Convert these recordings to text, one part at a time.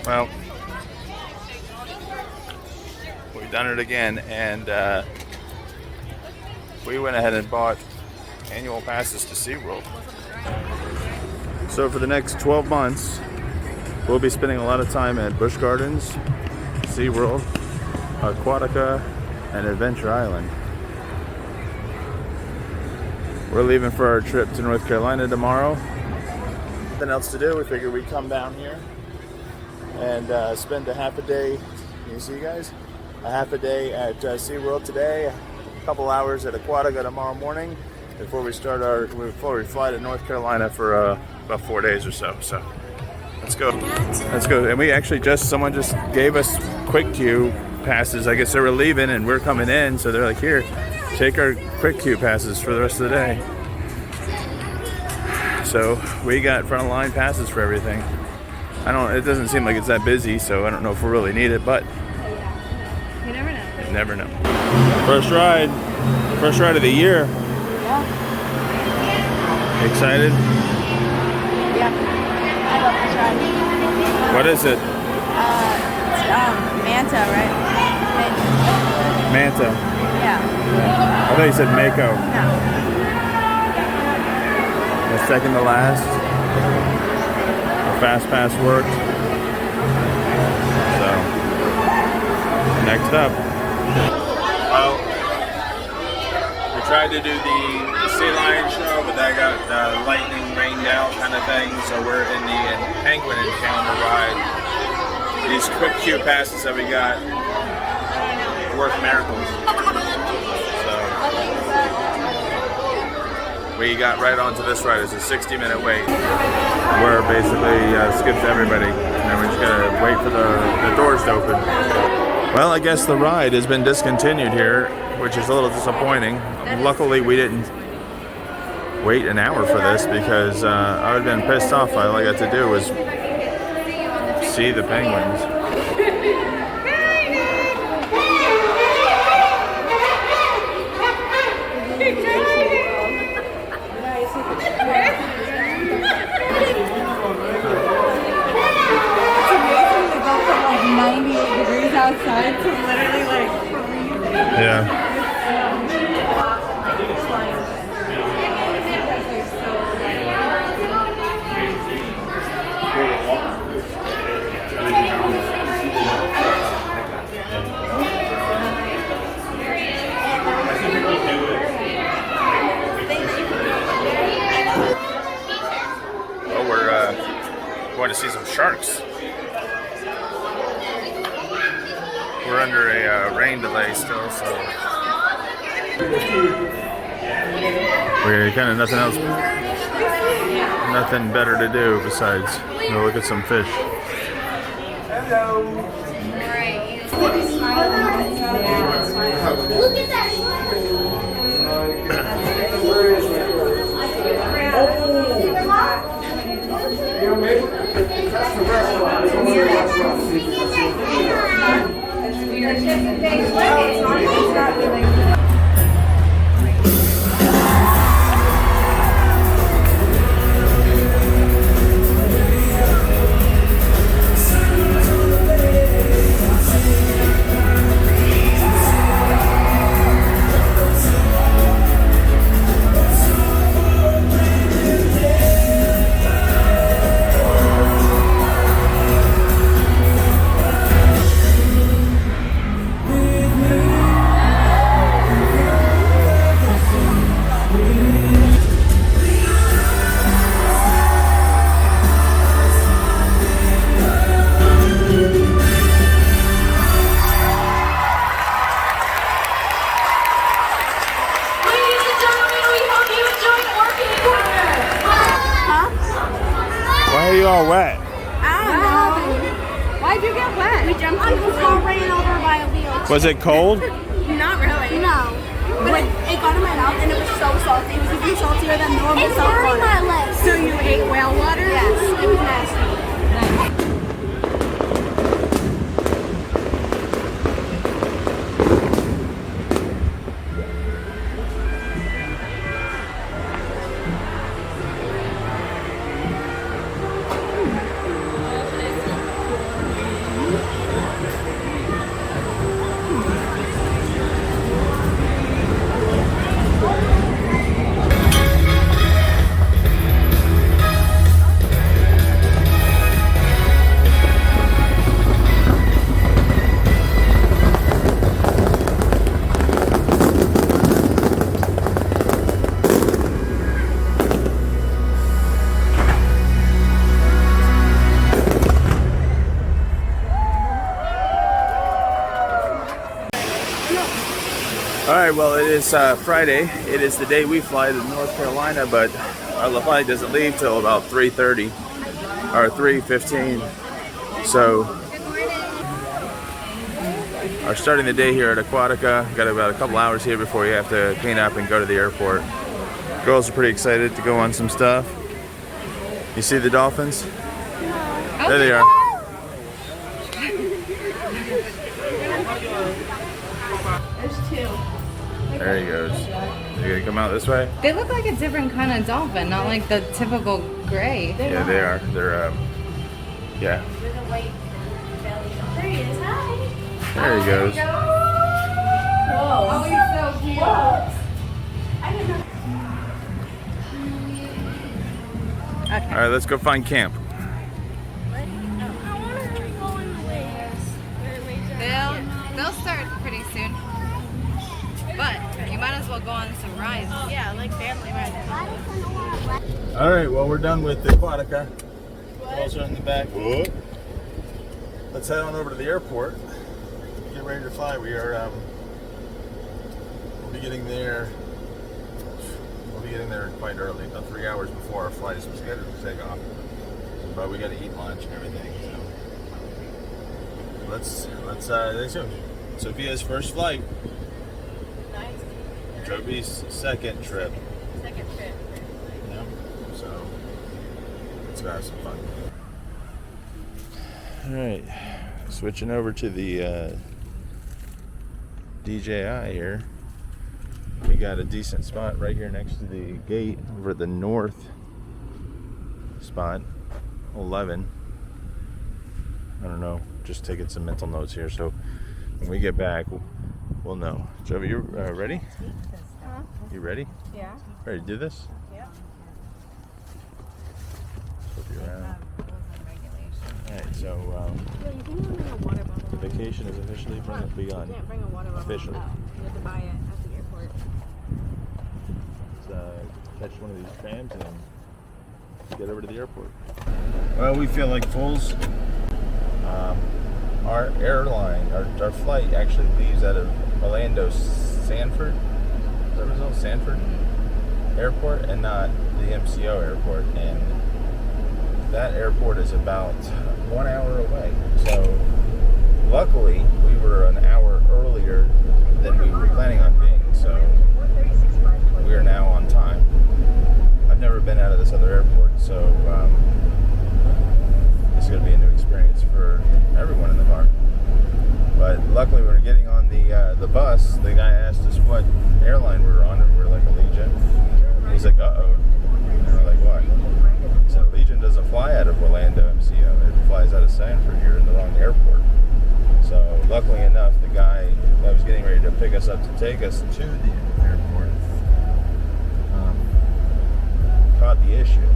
Well, we've done it again, and we went ahead and bought annual passes to SeaWorld. So for the next 12 months, we'll be spending a lot of time at Busch Gardens, SeaWorld, Aquatica, and Adventure Island. We're leaving for our trip to North Carolina tomorrow. Nothing else to do, we figured we'd come down here and spend a half a day. Can you see you guys? A half a day at SeaWorld today, a couple hours at Aquatica tomorrow morning before we fly to North Carolina for about 4 days or so. So let's go. Let's go. And we actually someone just gave us quick queue passes. I guess they were leaving and we're coming in, so they're like, here, take our quick queue passes for the rest of the day. So we got front of line passes for everything. It doesn't seem like it's that busy, so I don't know if we really need it, but you never know. You never know. First ride of the year. Yeah. Excited? Yeah. I love this ride. What is it? It's Manta, right? Manta. Yeah. I thought you said Mako. No. The second to last. The fast pass worked. So, next up. Well, we tried to do the sea lion show, but that got lightning rained out kind of thing. So we're in the penguin encounter ride. These quick queue passes that we got work miracles. So we got right onto this ride. It's a 60-minute wait. We're basically skipped everybody, and we're just gonna wait for the doors to open. Well, I guess the ride has been discontinued here, which is a little disappointing. Luckily, we didn't wait an hour for this because I would have been pissed off. All I got to do was see the penguins. Outside to literally like yeah. Well, we're going to see some sharks. We're under a rain delay still, so we're kind of nothing better to do besides go look at some fish. Hello. Look at that. Why are you all wet? I don't know. Why'd you get wet? We jumped in the pool, ran over by a wheel. Was it cold? Not really. No. But it got in my mouth and it was so salty. It was even saltier than normal salt water. My legs. So you ate whale water? Yes. It was nasty. right, well, it is Friday. It is the day we fly to North Carolina, but our flight doesn't leave till about 3:30 or 3:15. So, are starting the day here at Aquatica. Got about a couple hours here before you have to clean up and go to the airport. Girls are pretty excited to go on some stuff. You see the dolphins? There they are. There's two. There he goes. They're gonna come out this way? They look like a different kind of dolphin, not like the typical gray. Yeah, they are. They're, yeah. There he is. Hi. There he goes. Whoa. Oh, he's so cute. I didn't know. Okay. All right, let's go find camp. They'll start pretty soon. But you might as well go on some rides. Yeah, like family rides. All right, well, we're done with the Aquatica. Girls are in the back. Whoop. Let's head on over to the airport. Get ready to fly. We are, we'll be getting there. We'll be getting there quite early, about 3 hours before our flight is scheduled to take off. But we got to eat lunch and everything. So let's go. Sophia's first flight. Nice. Joby's second trip. Second trip. Yep. So let's go have some fun. All right, switching over to the DJI here. We got a decent spot right here next to the gate over at the north spot, 11. I don't know, just taking some mental notes here. So when we get back, we'll know. Joby, you ready? Huh? You ready? Yeah. Ready to do this? Yeah. Flip you around. Alright, so Yeah, you can bring a water bottle. the vacation is officially begun. You can't bring a water bottle. Officially. Oh, you have to buy it at the airport. Let's catch one of these trams and get over to the airport. Well, we feel like fools. Our airline, our flight actually leaves out of Orlando Sanford. Is that what it's called? Sanford Airport, and not the MCO airport. And that airport is about 1 hour away. So luckily, we were an hour earlier than we were planning on being. So we are now on time. I've never been out of this other airport, so this is going to be a new experience for everyone in the bar. But luckily, when we were getting on the bus, the guy asked us what airline we were on, and we were like, Allegiant. And he's like, uh-oh. And we're like, what? He said, Allegiant doesn't fly out of Orlando MCO. It flies out of Sanford. You're in the wrong airport. So luckily enough, the guy that was getting ready to pick us up to take us to the airport caught the issue.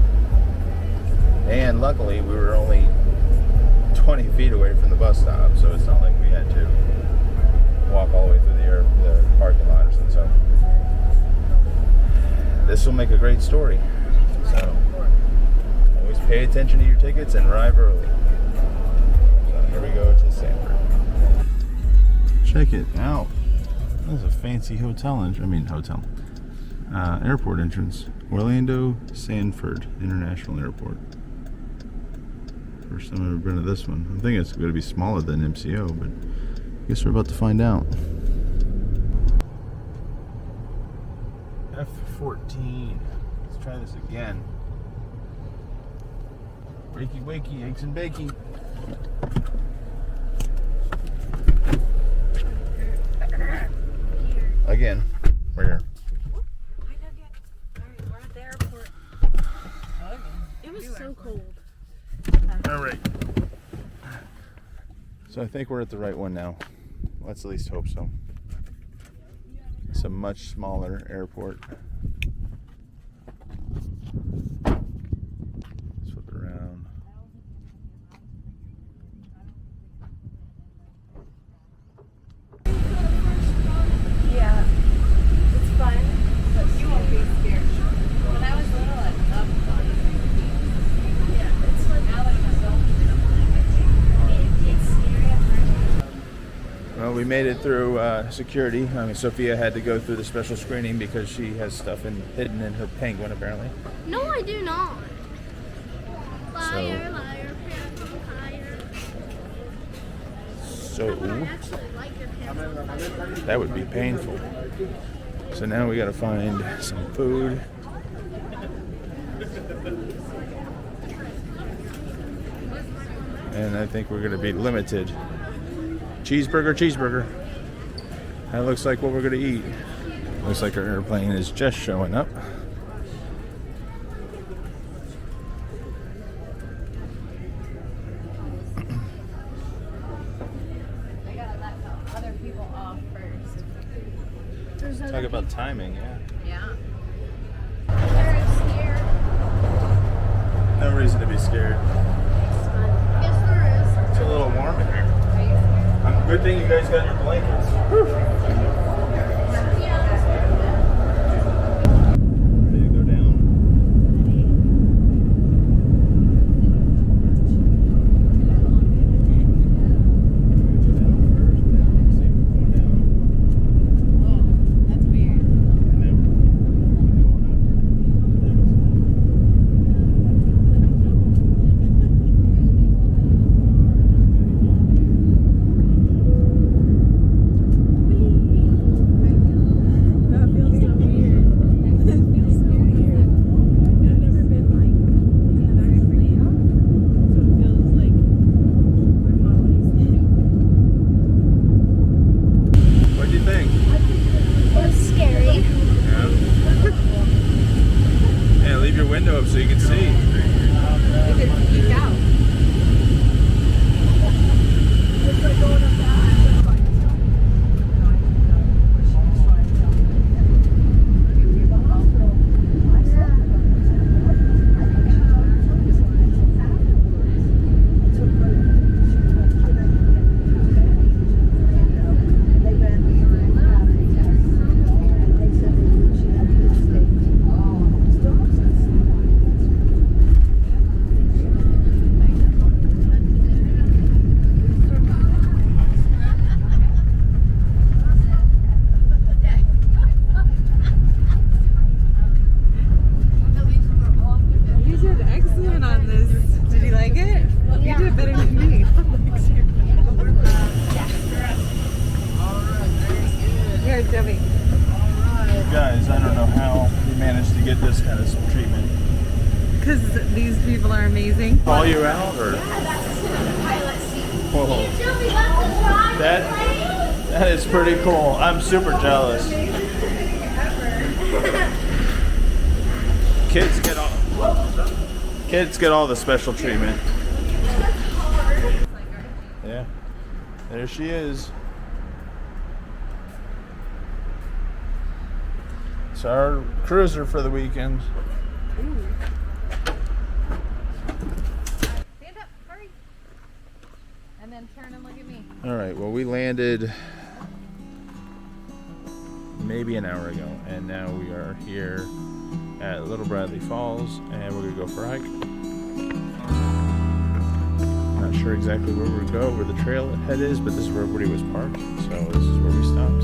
And luckily, we were only 20 feet away from the bus stop, so it's not like we had to walk all the way through the parking lot or something. So this will make a great story. So always pay attention to your tickets and arrive early. So here we go to Sanford. Check it out. That's a fancy airport entrance. Orlando Sanford International Airport. First time I've ever been to this one. I'm thinking it's going to be smaller than MCO, but I guess we're about to find out. F-14. Let's try this again. Wakey, wakey, eggs and bacon. Again, we're here. We're at the airport. It was so cold. All right. So I think we're at the right one now. Let's at least hope so. It's a much smaller airport. Let's flip it around. Yeah, it's fun, but you won't be scared. When I was little, I loved fun. Yeah, it's like now that I'm adult, it's scary at first. Well, we We made it through security. I mean, Sophia had to go through the special screening because she has stuff hidden in her penguin, apparently. No, I do not. Liar, liar, liar. So I actually like your pants. that would be painful. So now we got to find some food. And I think we're going to be limited. Cheeseburger, cheeseburger. That looks like what we're going to eat. Looks like our airplane is just showing up. I gotta let other people off first. Talk about timing, yeah. Yeah. No reason to be scared. Yes, there is. It's a little warm in here. Good thing you guys got your blankets. Ready to go down? That's weird. What do you think? It was scary. Yeah. Yeah, leave your window up so you can see. You could peek out. You did excellent on this. Did you like it? You did better than me. You're dummy. Guys, I don't know how you managed to get this kind of treatment. Because these people are amazing. Call you out or? Whoa. That is pretty cool. I'm super jealous. Kids get all the special treatment. Yeah. There she is. It's our cruiser for the weekend. Stand up, hurry. And then turn and look at me. All right, well, we landed maybe an hour ago, and now we are here at Little Bradley Falls, and we're gonna go for a hike. Not sure exactly where we're gonna go, where the trailhead is, but this is where everybody was parked, so this is where we stopped.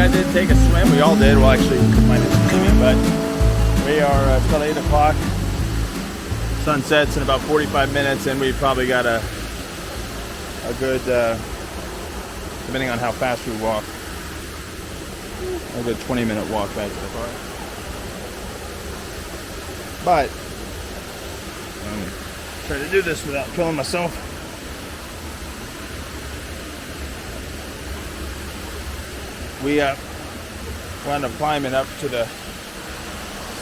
I did take a swim. We all did. Well, actually, you might have seen me, but we are, it's about 8 o'clock. Sun sets in about 45 minutes, and we've probably got a good, depending on how fast we walk, a good 20-minute walk back to the car. But I'm trying to do this without killing myself. We wound up climbing up to the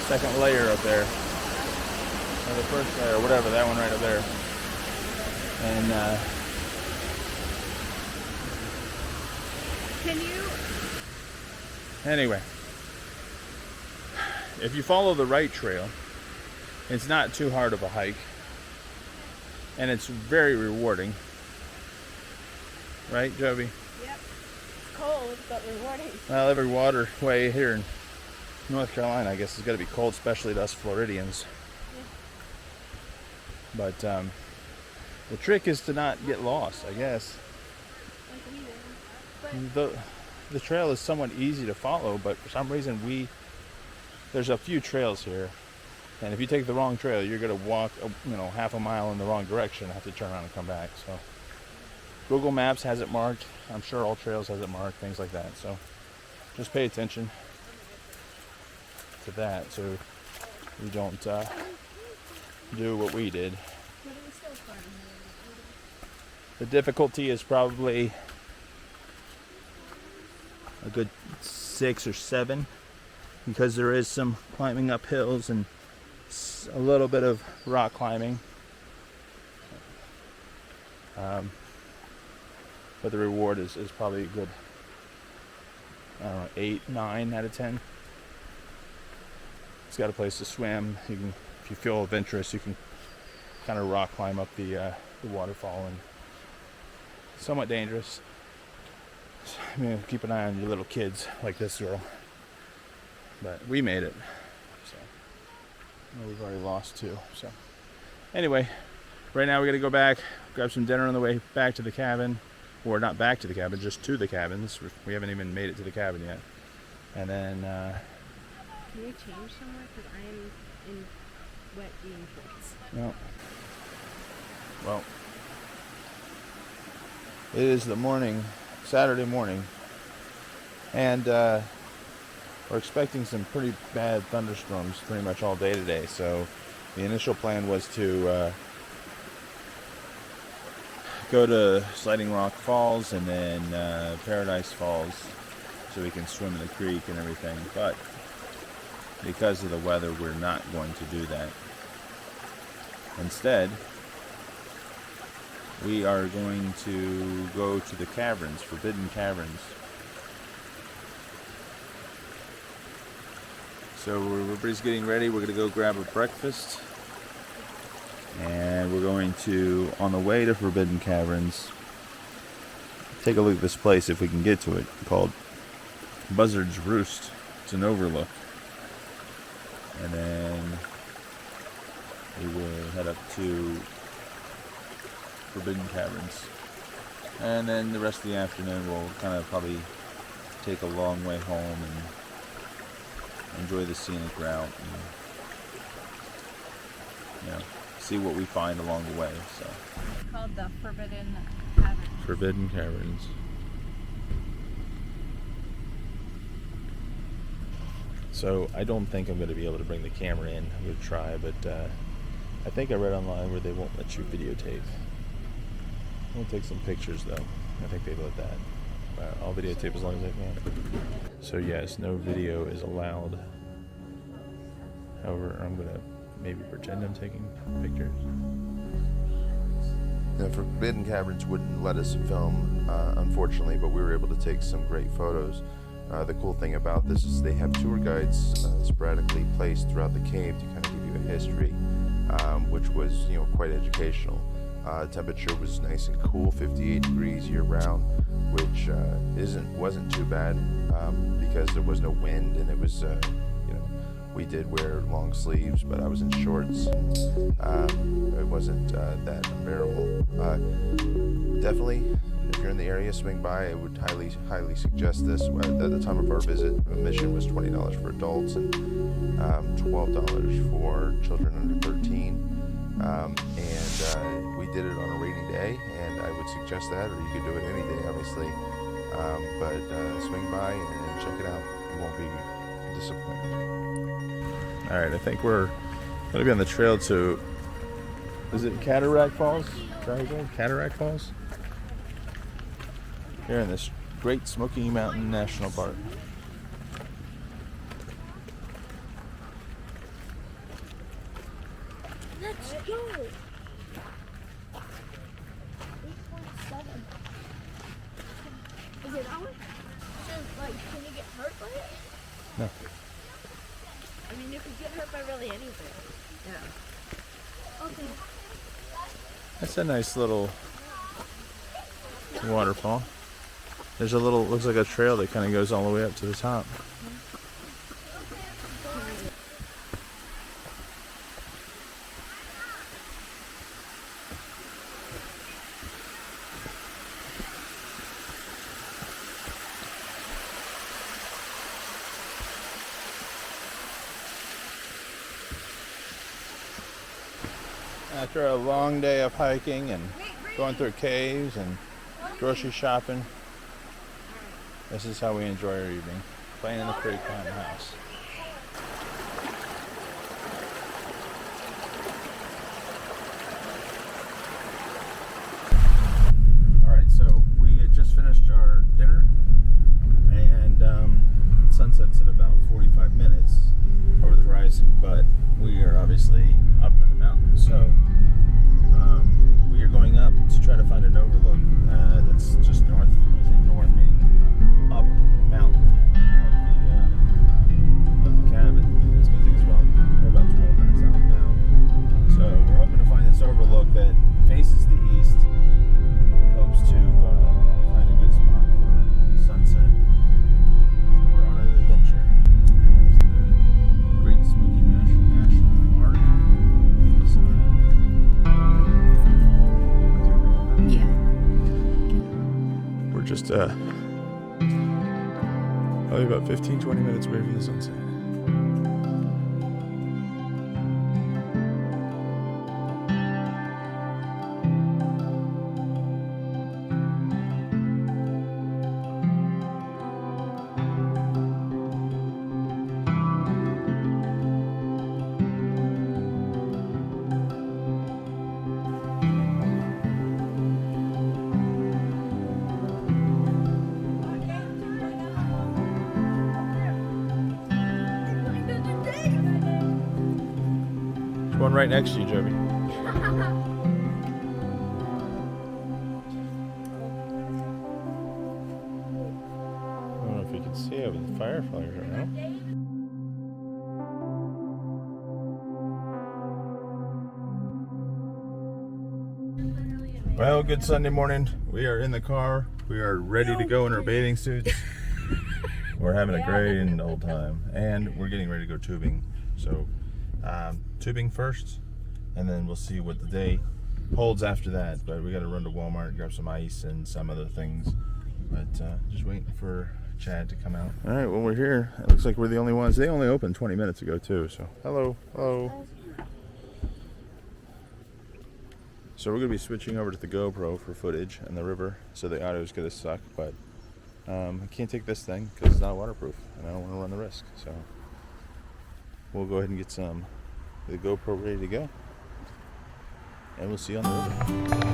second layer up there, or the first layer, or whatever, that one right up there. And Can you? anyway, if you follow the right trail, it's not too hard of a hike, and it's very rewarding. Right, Joby? Yep. It's cold, but rewarding. Well, every waterway here in North Carolina, I guess, is going to be cold, especially to us Floridians. Yeah. But the trick is to not get lost, I guess. Like we did. The trail is somewhat easy to follow, but for some reason there's a few trails here, and if you take the wrong trail, you're going to walk, half a mile in the wrong direction and have to turn around and come back. So Google Maps has it marked. I'm sure all trails has it marked, things like that. So just pay attention to that so you don't do what we did. The difficulty is probably a good 6 or 7, because there is some climbing up hills and a little bit of rock climbing. But the reward is probably a good, 8, 9 out of 10. It's got a place to swim. You can, if you feel adventurous, you can kind of rock climb up the waterfall, and somewhat dangerous. Keep an eye on your little kids like this girl. But we made it. So we've already lost 2. So anyway, right now we got to go back, grab some dinner on the way back to the cabin. Or not back to the cabin, just to the cabins. We haven't even made it to the cabin yet. And then Can we change somewhere? Because I am in wet jean shorts. no. Well, it is the morning, Saturday morning, and we're expecting some pretty bad thunderstorms pretty much all day today. So the initial plan was to go to Sliding Rock Falls and then Paradise Falls so we can swim in the creek and everything. But because of the weather, we're not going to do that. Instead, we are going to go to the caverns, Forbidden Caverns. So everybody's getting ready. We're going to go grab a breakfast. And we're going to, on the way to Forbidden Caverns, take a look at this place if we can get to it, called Buzzard's Roost. It's an overlook. And then we will head up to Forbidden Caverns. And then the rest of the afternoon we'll kind of probably take a long way home and enjoy the scenic route and, see what we find along the way. So It's called the Forbidden Caverns. Forbidden Caverns. So I don't think I'm going to be able to bring the camera in. I'm going to try, but I think I read online where they won't let you videotape. We'll take some pictures though. I think they let that. I'll videotape as long as I can. So yes, no video is allowed. However, I'm going to maybe pretend I'm taking pictures. The Forbidden Caverns wouldn't let us film, unfortunately, but we were able to take some great photos. The cool thing about this is they have tour guides sporadically placed throughout the cave to kind of give you a history, which was, quite educational. Temperature was nice and cool, 58 degrees year round, which wasn't too bad because there was no wind, and it was we did wear long sleeves, but I was in shorts. It wasn't that unbearable. Definitely, if you're in the area, swing by. I would highly suggest this. At the time of our visit, admission was $20 for adults and $12 for children under 13. We did it on a rainy day, and I would suggest that, or you could do it any day, obviously. But swing by and check it out. You won't be disappointed. All right, I think we're going to be on the trail to, is it Cataract Falls? Cataract Falls? Here in this Great Smoky Mountain National Park. Let's go. 8.7. Is it that one? So, like, can you get hurt by it? No. I mean, you could get hurt by really anything. Yeah. Okay. That's a nice little waterfall. There's a little, looks like a trail that kind of goes all the way up to the top. After a long day of hiking and going through caves and grocery shopping, this is how we enjoy our evening, playing in the creek behind the house. Alright, so we had just finished our dinner, and sunset's in about 45 minutes over the horizon, but we are obviously up in the mountains, so we are going up to try to find an overlook that's just north, when I say north, meaning up mountain of the cabin. It's going to take us we're about 12 minutes out now. So we're hoping to find this overlook that faces the east and hopes to find a good spot for sunset. So we're on an adventure. There's the Great Smoky National Park. Yeah. We're just probably about 15-20 minutes away from the sunset. One right next to you, Joby. Oh, I don't know if you can see it with the fireflies right now. Well, good Sunday morning. We are in the car. We are ready to go in our bathing suits. We're having a great old time, and we're getting ready to go tubing. So, tubing first, and then we'll see what the day holds after that. But we got to run to Walmart, grab some ice and some other things. But just waiting for Chad to come out. All right, well, we're here. It looks like we're the only ones. They only opened 20 minutes ago too. So hello. So we're gonna be switching over to the GoPro for footage in the river. So the audio is gonna suck, but I can't take this thing because it's not waterproof, and I don't want to run the risk. So we'll go ahead and get the GoPro ready to go, and we'll see you on the river.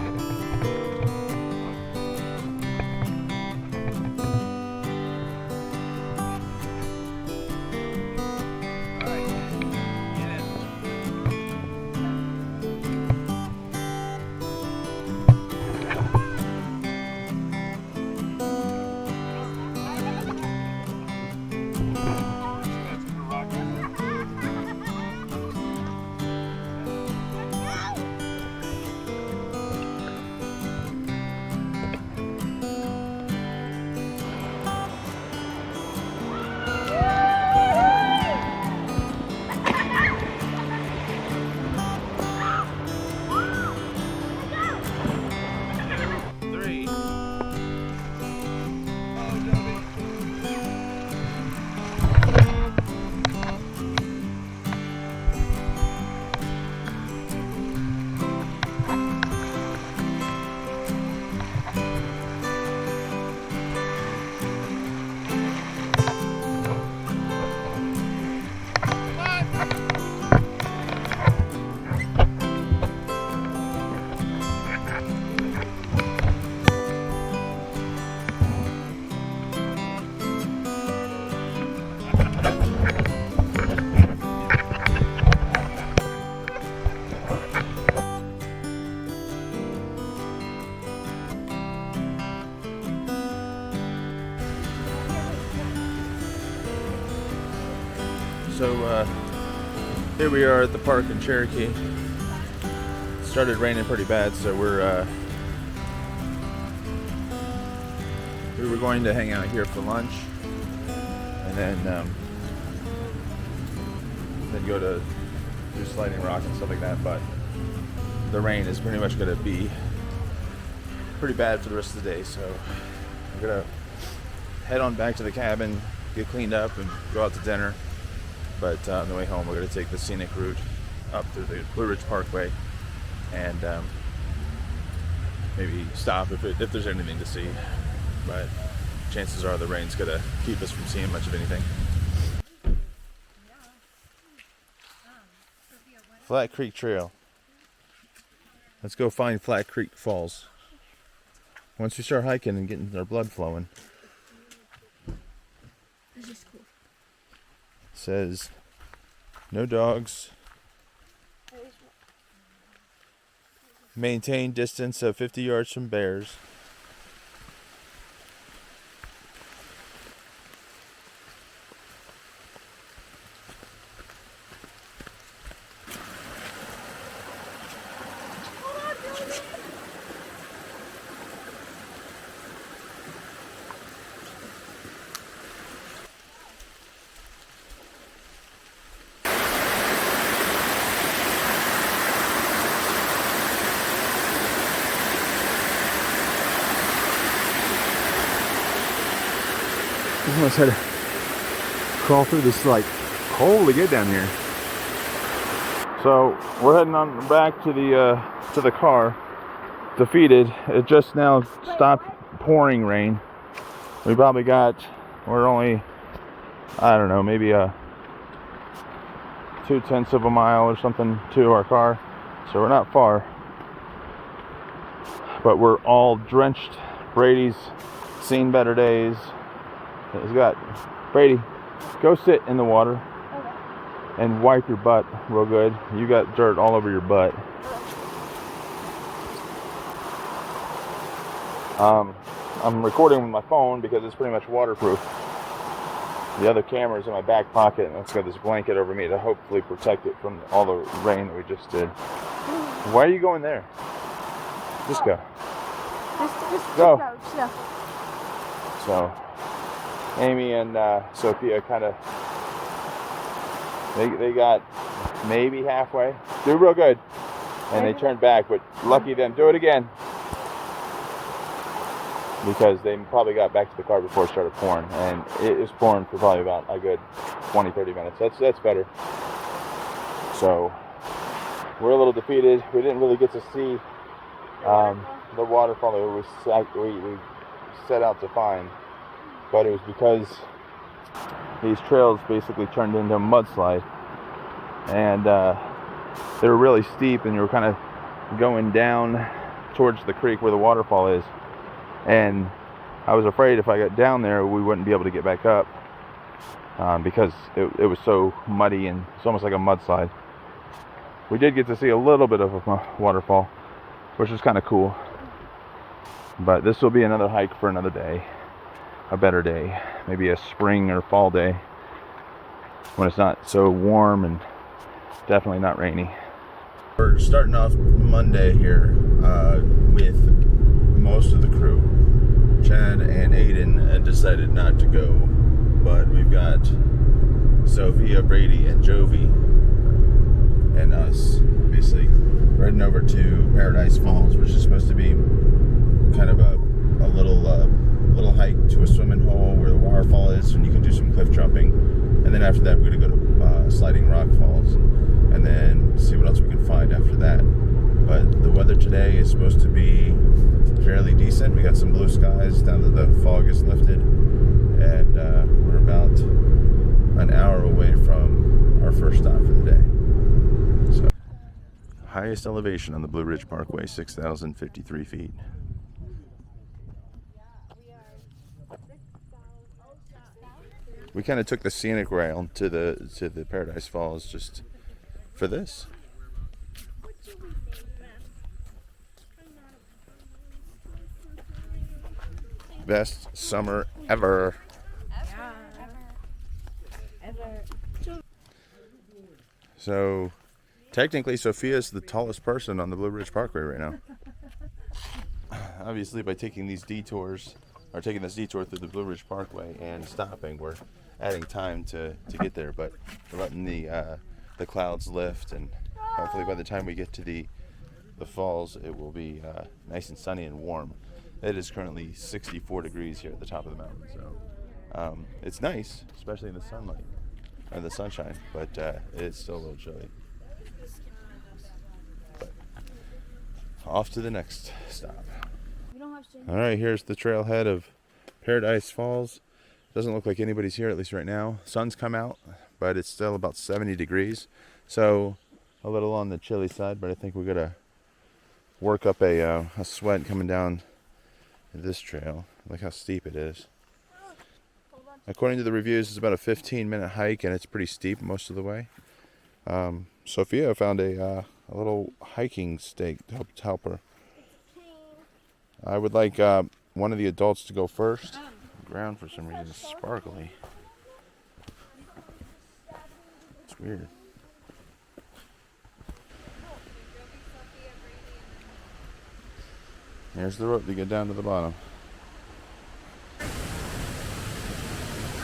So here we are at the park in Cherokee. It started raining pretty bad, so we were going to hang out here for lunch, and then go to do sliding rock and stuff like that. But the rain is pretty much going to be pretty bad for the rest of the day, so I'm gonna head on back to the cabin, get cleaned up, and go out to dinner. But on the way home, we're going to take the scenic route up through the Blue Ridge Parkway, and maybe stop if there's anything to see. But chances are the rain's going to keep us from seeing much of anything. Flat Creek Trail. Let's go find Flat Creek Falls. Once we start hiking and getting our blood flowing. This is cool. Says no dogs. Maintain distance of 50 yards from bears. I almost had to crawl through this like hole to get down here. So we're heading on back to the car. Defeated. It just now stopped pouring rain. We probably we're only, I don't know, maybe 2/10 of a mile or something to our car. So we're not far. But we're all drenched. Brady's seen better days. He's got, Brady, go sit in the water and wipe your butt real good. You got dirt all over your butt. I'm recording with my phone because it's pretty much waterproof. The other camera's in my back pocket, and it's got this blanket over me to hopefully protect it from all the rain that we just did. Why are you going there? Just go. Just go. go. So Amy and Sophia kind of, they got maybe halfway. Do real good. And they turned back, but lucky them. Do it again. Because they probably got back to the car before it started pouring. And it was pouring for probably about a good 20-30 minutes. That's better. So we're a little defeated. We didn't really get to see the waterfall that we set out to find. But it was because these trails basically turned into a mudslide, and they were really steep, and you were kind of going down towards the creek where the waterfall is, and I was afraid if I got down there we wouldn't be able to get back up because it was so muddy, and it's almost like a mudslide. We did get to see a little bit of a waterfall, which was kind of cool, but this will be another hike for another day. A better day, maybe a spring or fall day when it's not so warm and definitely not rainy. We're starting off Monday here with most of the crew. Chad and Aiden decided not to go, but we've got Sophia, Brady, and Jovi and us basically heading over to Paradise Falls, which is supposed to be kind of a little hike to a swimming hole where the waterfall is, and you can do some cliff jumping. And then after that, we're going to go to Sliding Rock Falls, and then see what else we can find after that. But the weather today is supposed to be fairly decent. We got some blue skies now that the fog is lifted, and we're about an hour away from our first stop for the day. So, highest elevation on the Blue Ridge Parkway, 6,053 feet. We kind of took the scenic rail to the Paradise Falls just for this. Best summer ever. So technically Sophia's the tallest person on the Blue Ridge Parkway right now. Obviously by taking these detours, or taking this detour through the Blue Ridge Parkway and stopping, we're adding time to get there, but we're letting the clouds lift, and hopefully by the time we get to the falls it will be nice and sunny and warm. It is currently 64 degrees here at the top of the mountain, so it's nice, especially in the sunlight and the sunshine, but it's still a little chilly. But off to the next stop. All right, here's the trailhead of Paradise Falls. Doesn't look like anybody's here, at least right now. Sun's come out, but it's still about 70 degrees, so a little on the chilly side, but I think we're gonna work up a sweat coming down this trail. Look how steep it is. According to the reviews, it's about a 15-minute hike, and it's pretty steep most of the way. Sophia found a little hiking stake to help her. I would like one of the adults to go first. The ground for some reason is sparkly. It's weird. Here's the rope to get down to the bottom.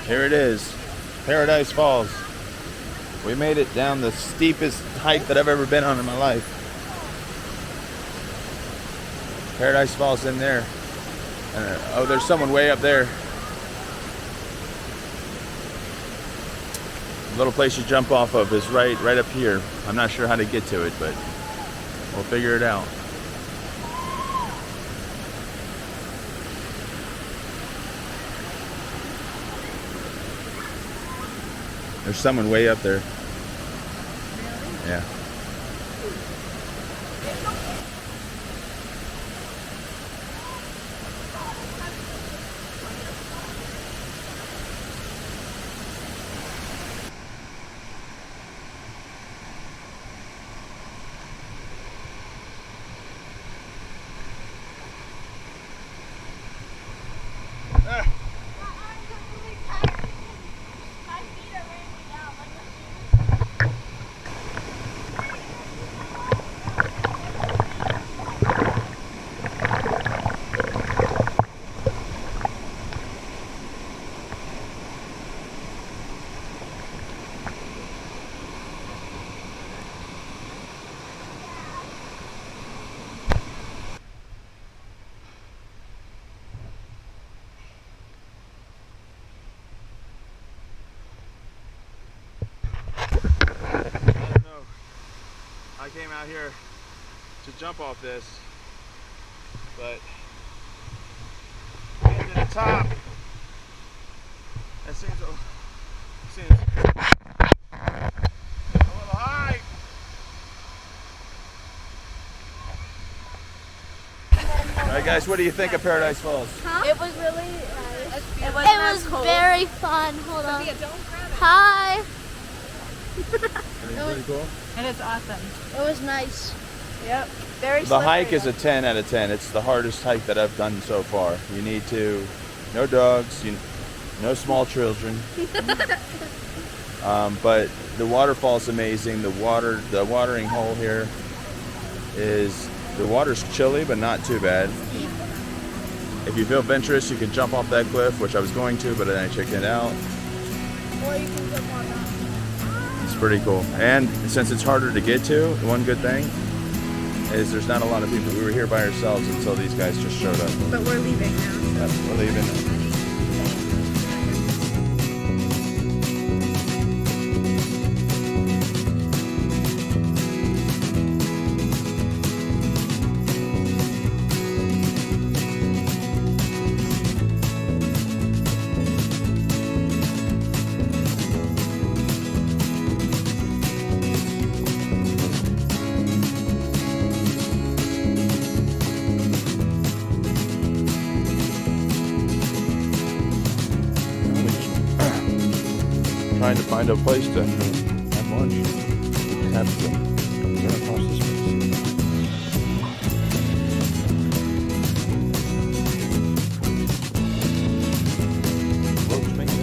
Here it is, Paradise Falls. We made it down the steepest hike that I've ever been on in my life. Paradise Falls in there. Oh, there's someone way up there. The little place you jump off of is right up here. I'm not sure how to get to it, but we'll figure it out. There's someone way up there. Yeah. I came out here to jump off this, but getting to the top, that seems a little high. All right, guys, what do you think of Paradise Falls? Huh? It was really nice. It was very fun. Hold on. Hi. Pretty cool. And it's awesome. It was nice. Yep. Very The hike is a 10 out of 10. It's the hardest hike that I've done so far. You need to, no dogs, no small children. But the waterfall's amazing. The watering hole here is, the water's chilly, but not too bad. If you feel adventurous, you can jump off that cliff, which I was going to, but then I checked it out. Or you can jump on that. It's pretty cool. And since it's harder to get to, one good thing is there's not a lot of people. We were here by ourselves until these guys just showed up. But we're leaving now. Yep, we're leaving. Trying to find a place to have lunch. Have to get across this place. Roach make it.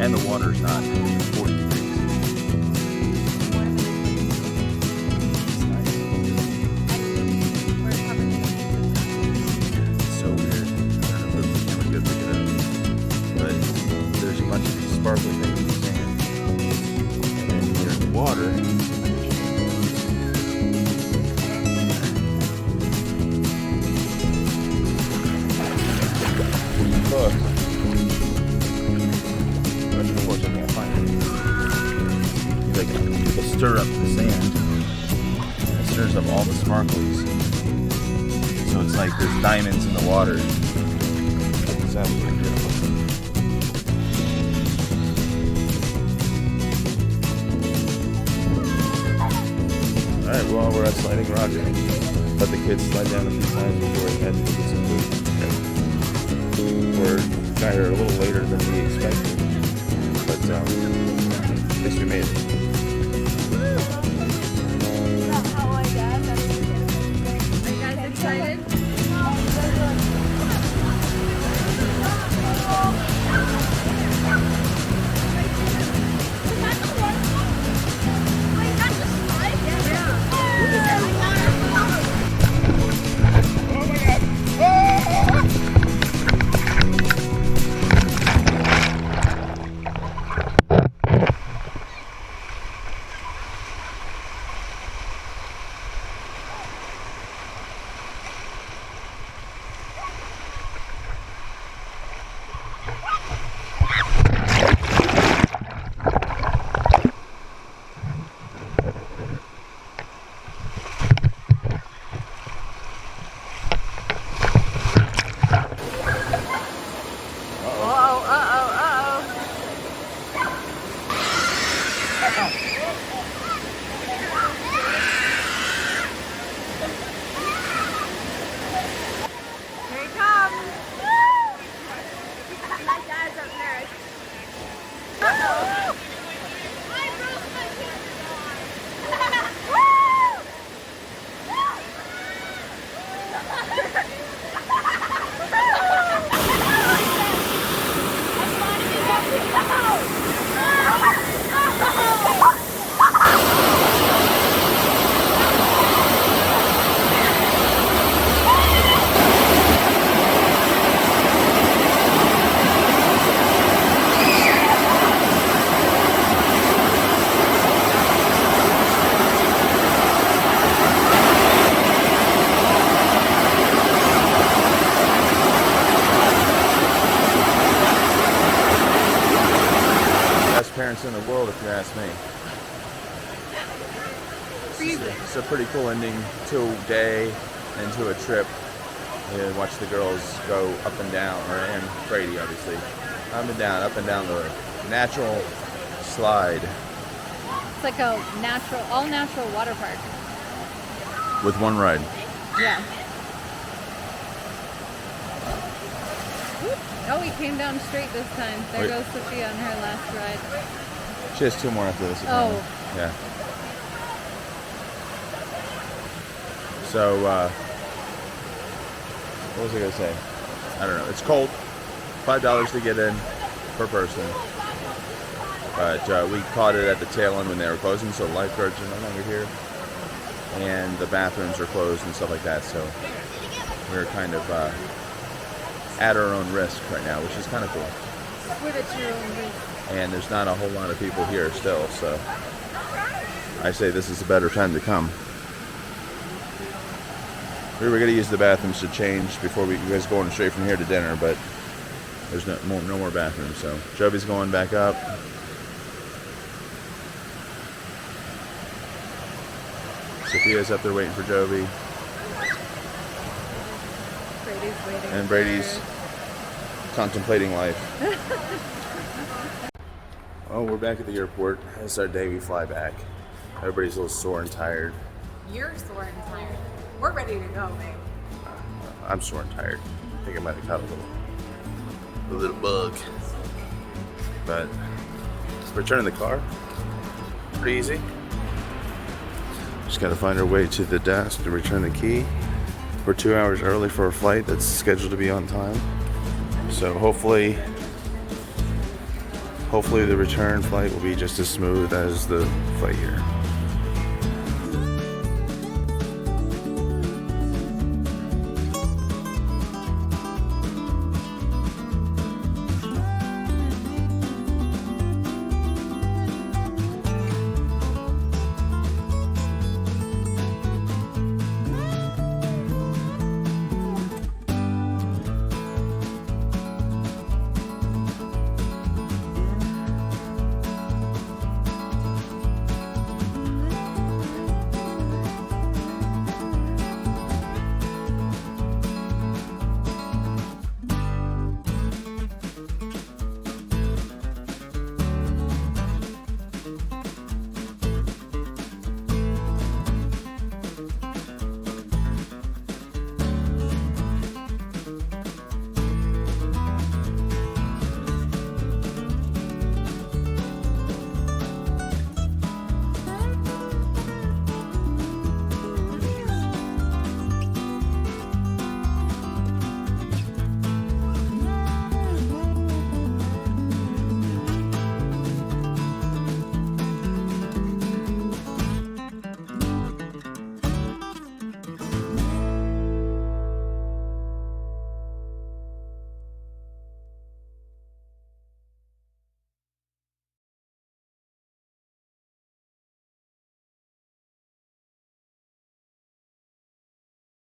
And the water's not 40 degrees. It's so weird. I don't know if the camera's gonna pick it up, but there's a bunch of these sparkly things in the sand. And then here in the water, look. Of course, I can't find it. Like, people stir up the sand. And it stirs up all the sparkles. So it's like there's diamonds in the water. It's absolutely beautiful. Alright, well, we're at Sliding Rock. Let the kids slide down a few times before we head to get some food. We're got here a little later than we expected, but at least we made it. Are you guys excited? Parents in the world, if you ask me. It's a pretty cool ending to a day and to a trip. And watch the girls go up and down, and Brady obviously, up and down the natural slide. It's like a all natural water park. With one ride. Yeah. Oh, we came down straight this time. There goes Sophia on her last ride. She has 2 more after this. Oh. Yeah. So, what was I going to say? I don't know. It's cold. $5 to get in per person. But we caught it at the tail end when they were closing, so the lifeguards are no longer here. And the bathrooms are closed and stuff like that, so we're kind of at our own risk right now, which is kind of cool. With it to your own risk. And there's not a whole lot of people here still, so I say this is a better time to come. We were going to use the bathrooms to change before we guys going straight from here to dinner, but there's no more bathrooms, so Jovi's going back up. Sophia's up there waiting for Jovi. Brady's waiting. And Brady's contemplating life. Oh, we're back at the airport. It's our day we fly back. Everybody's a little sore and tired. You're sore and tired. We're ready to go, babe. I'm sore and tired. I think I might have caught a little bug. But returning the car, pretty easy. Just gotta find our way to the desk to return the key. We're 2 hours early for a flight that's scheduled to be on time. So hopefully hopefully the return flight will be just as smooth as the flight here.